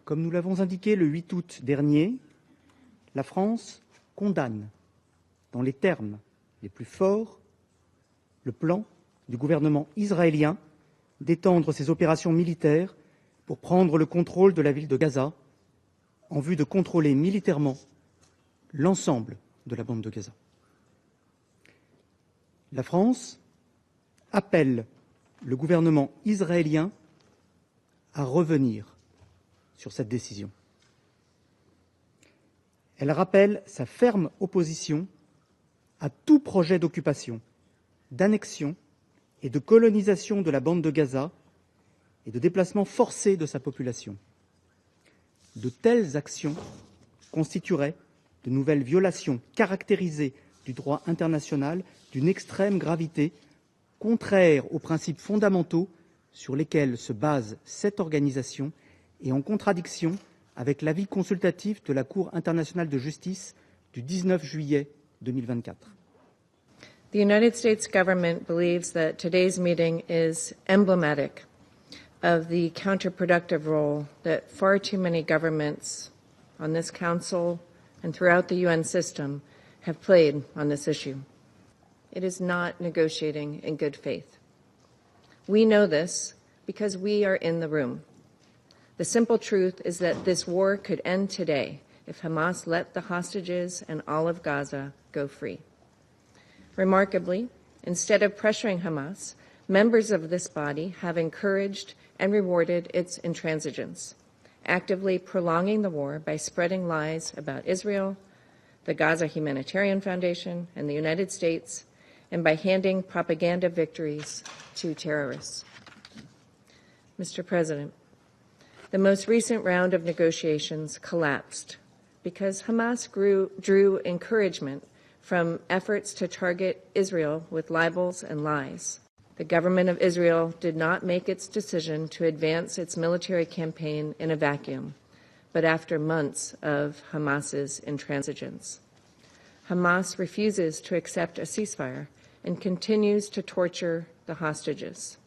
Comme nous l'avons indiqué le 8 août dernier, la France condamne, dans les termes les plus forts, le plan du gouvernement israélien d'étendre ses opérations militaires pour prendre le contrôle de la ville de Gaza en vue de contrôler militairement l'ensemble de la bande de Gaza. La France appelle le gouvernement israélien à revenir sur cette décision. Elle rappelle sa ferme opposition à tout projet d'occupation, d'annexion et de colonisation de la bande de Gaza et de déplacement forcé de sa population. De telles actions constitueraient de nouvelles violations caractérisées du droit international d'une extrême gravité, contraires aux principes fondamentaux sur lesquels se base cette organisation et en contradiction avec l'avis consultatif de la Cour internationale de justice du 19 juillet 2024. The United States government believes that today's meeting is emblematic of the counterproductive role that far too many governments on this council and throughout the UN system have played on this issue. It is not negotiating in good faith. We know this because we are in the room. The simple truth is that this war could end today if Hamas let the hostages and all of Gaza go free. Remarkably, instead of pressuring Hamas, members of this body have encouraged and rewarded its intransigence, actively prolonging the war by spreading lies about Israel, the Gaza Humanitarian Foundation, and the United States, and by handing propaganda victories to terrorists. Mr. President, the most recent round of negotiations collapsed because Hamas drew encouragement from efforts to target Israel with libels and lies. The government of Israel did not make its decision to advance its military campaign in a vacuum, but after months of Hamas's intransigence. Hamas refuses to accept a ceasefire and continues to torture the hostages.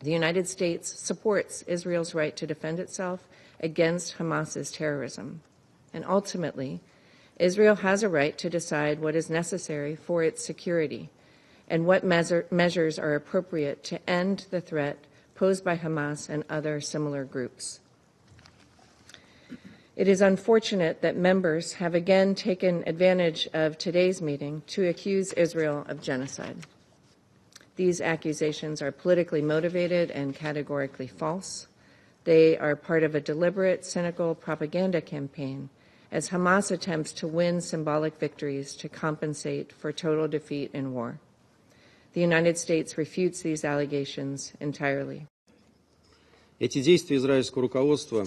The United States supports Israel's right to defend itself against Hamas's terrorism. And ultimately, Israel has a right to decide what is necessary for its security and what measures are appropriate to end the threat posed by Hamas and other similar groups. It is unfortunate that members have again taken advantage of today's meeting to accuse Israel of genocide. These accusations are politically motivated and categorically false. They are part of a deliberate, cynical propaganda campaign as Hamas attempts to win symbolic victories to compensate for total defeat in war. The United States refutes these allegations entirely. Эти действия израильского руководства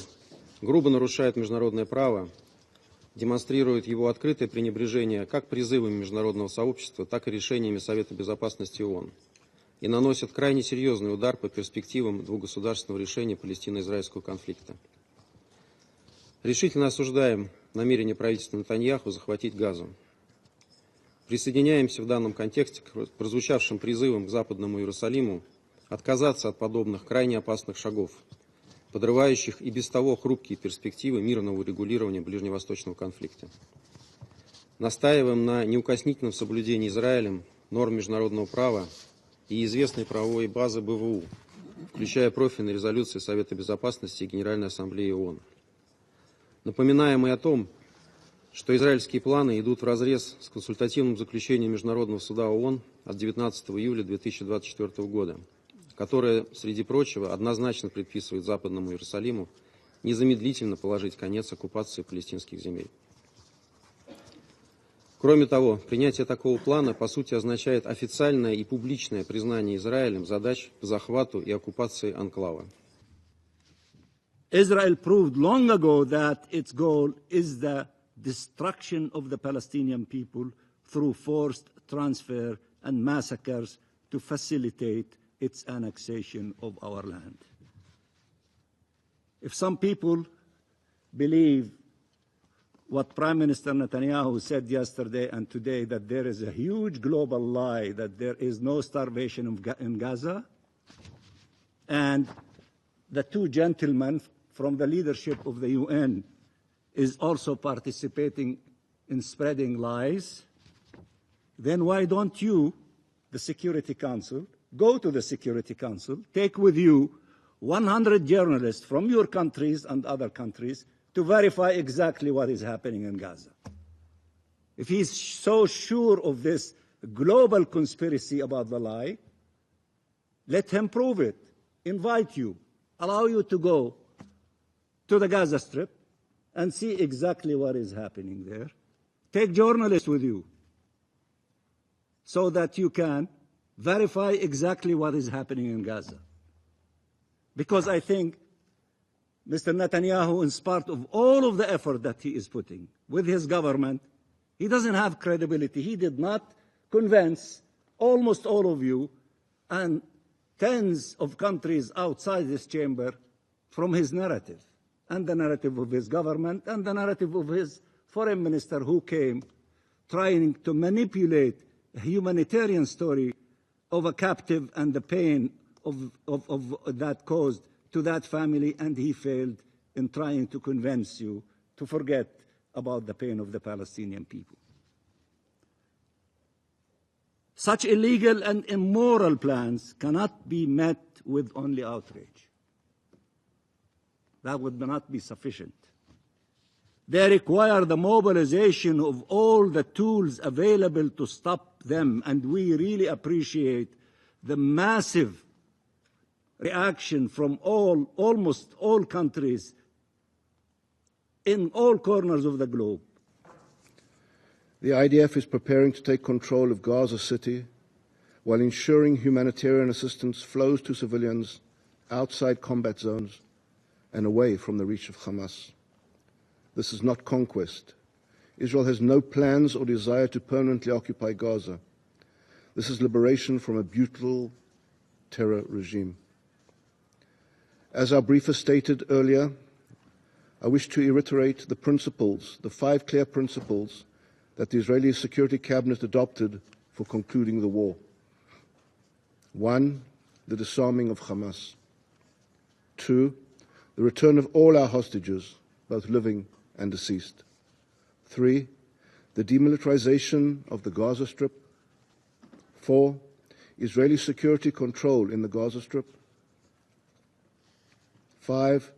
грубо нарушают международное право, демонстрируют его открытое пренебрежение как призывами международного сообщества, так и решениями Совета Безопасности ООН и наносят крайне серьезный удар по перспективам двухгосударственного решения палестино-израильского конфликта. Решительно осуждаем намерение правительства Нетаньяху захватить Газу. Присоединяемся в данном контексте к прозвучавшим призывам к Западному Иерусалиму отказаться от подобных крайне опасных шагов, подрывающих и без того хрупкие перспективы мирного урегулирования ближневосточного конфликта. Настаиваем на неукоснительном соблюдении Израилем норм международного права и известной правовой базы БВУ, включая профильные резолюции Совета Безопасности и Генеральной Ассамблеи ООН. Напоминаем и о том, что израильские планы идут вразрез с консультативным заключением Международного суда ООН от 19 июля 2024 года, которое, среди прочего, однозначно предписывает Западному Иерусалиму незамедлительно положить конец оккупации палестинских земель. Кроме того, принятие такого плана, по сути, означает официальное и публичное признание Израилем задач по захвату и оккупации анклава. Israel proved long ago that its goal is the destruction of the Palestinian people through forced transfer and massacres to facilitate its annexation of our land. If some people believe what Prime Minister Netanyahu said yesterday and today, that there is a huge global lie, that there is no starvation in Gaza, and the two gentlemen from the leadership of the UN is also participating in spreading lies, then why don't you, the Security Council, go to the Security Council, take with you 100 journalists from your countries and other countries to verify exactly what is happening in Gaza? If he's so sure of this global conspiracy about the lie, let him prove it, invite you, allow you to go to the Gaza Strip and see exactly what is happening there. Take journalists with you so that you can verify exactly what is happening in Gaza. Because I think Mr. Netanyahu, in spite of all of the effort that he is putting with his government, he doesn't have credibility. He did not convince almost all of you and tens of countries outside this chamber from his narrative, and the narrative of his government, and the narrative of his foreign minister, who came trying to manipulate a humanitarian story of a captive and the pain of that caused to that family, and he failed in trying to convince you to forget about the pain of the Palestinian people. Such illegal and immoral plans cannot be met with only outrage. That would not be sufficient. They require the mobilization of all the tools available to stop them, and we really appreciate the massive reaction from almost all countries in all corners of the globe. The IDF is preparing to take control of Gaza City while ensuring humanitarian assistance flows to civilians outside combat zones and away from the reach of Hamas. This is not conquest. Israel has no plans or desire to permanently occupy Gaza. This is liberation from a brutal terror regime. As our briefer stated earlier, I wish to reiterate the principles, the 5 clear principles that the Israeli Security Cabinet adopted for concluding the war. 1, the disarming of Hamas. 2, the return of all our hostages, both living and deceased. 3, the demilitarization of the Gaza Strip. 4, Israeli security control in the Gaza Strip. 5,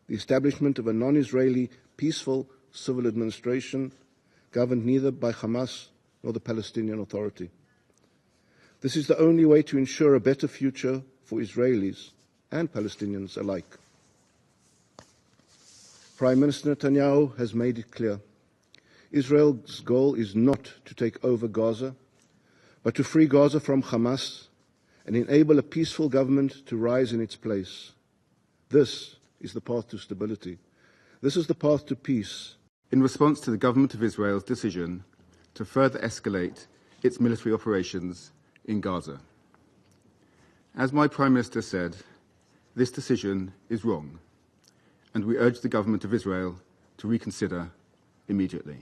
the establishment of a non-Israeli peaceful civil administration governed neither by Hamas nor the Palestinian Authority. This is the only way to ensure a better future for Israelis and Palestinians alike. Prime Minister Netanyahu has made it clear. Israel's goal is not to take over Gaza, but to free Gaza from Hamas and enable a peaceful government to rise in its place. This is the path to stability. This is the path to peace. In response to the government of Israel's decision to further escalate its military operations in Gaza. As my Prime Minister said, this decision is wrong, and we urge the government of Israel to reconsider immediately.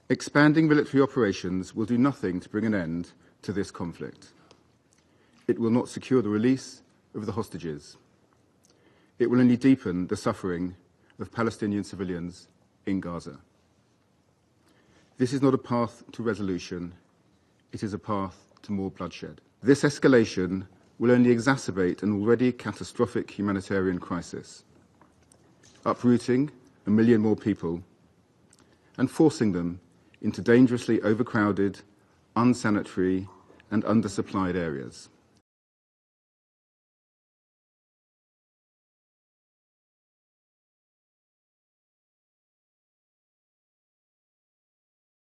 Expanding military operations will do nothing to bring an end to this conflict. It will not secure the release of the hostages. It will only deepen the suffering of Palestinian civilians in Gaza. This is not a path to resolution. It is a path to more bloodshed. This escalation will only exacerbate an already catastrophic humanitarian crisis, uprooting 1 million more people and forcing them into dangerously overcrowded, unsanitary and undersupplied areas.